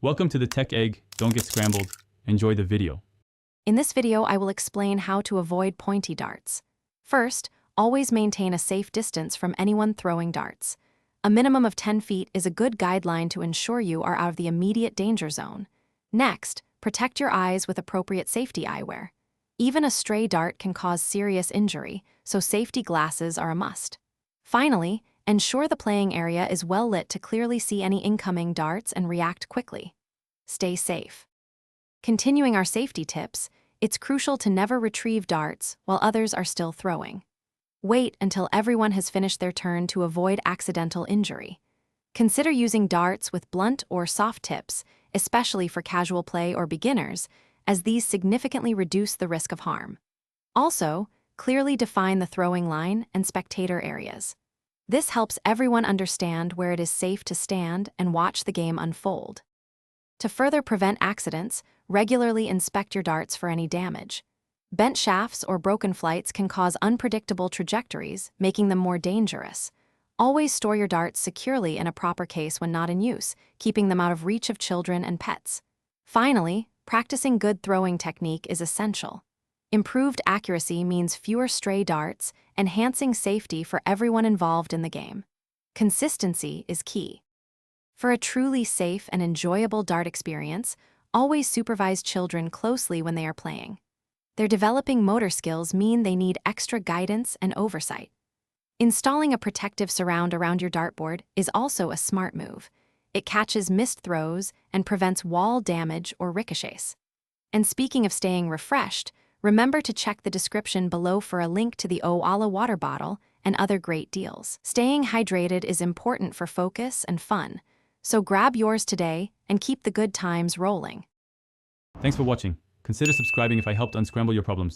Welcome to the Tech Egg. Don't get scrambled. Enjoy the video. In this video, I will explain how to avoid pointy darts. First, always maintain a safe distance from anyone throwing darts. A minimum of 10 feet is a good guideline to ensure you are out of the immediate danger zone. Next, protect your eyes with appropriate safety eyewear. Even a stray dart can cause serious injury, so safety glasses are a must. Finally, ensure the playing area is well lit to clearly see any incoming darts and react quickly. Stay safe. Continuing our safety tips, it's crucial to never retrieve darts while others are still throwing. Wait until everyone has finished their turn to avoid accidental injury. Consider using darts with blunt or soft tips, especially for casual play or beginners, as these significantly reduce the risk of harm. Also, clearly define the throwing line and spectator areas. This helps everyone understand where it is safe to stand and watch the game unfold. To further prevent accidents, regularly inspect your darts for any damage. Bent shafts or broken flights can cause unpredictable trajectories, making them more dangerous. Always store your darts securely in a proper case when not in use, keeping them out of reach of children and pets. Finally, practicing good throwing technique is essential. Improved accuracy means fewer stray darts, enhancing safety for everyone involved in the game. Consistency is key. For a truly safe and enjoyable dart experience, always supervise children closely when they are playing. Their developing motor skills mean they need extra guidance and oversight. Installing a protective surround around your dartboard is also a smart move. It catches missed throws and prevents wall damage or ricochets. And speaking of staying refreshed, remember to check the description below for a link to the Oala water bottle and other great deals. Staying hydrated is important for focus and fun, so grab yours today and keep the good times rolling. Thanks for watching. Consider subscribing if I helped unscramble your problems.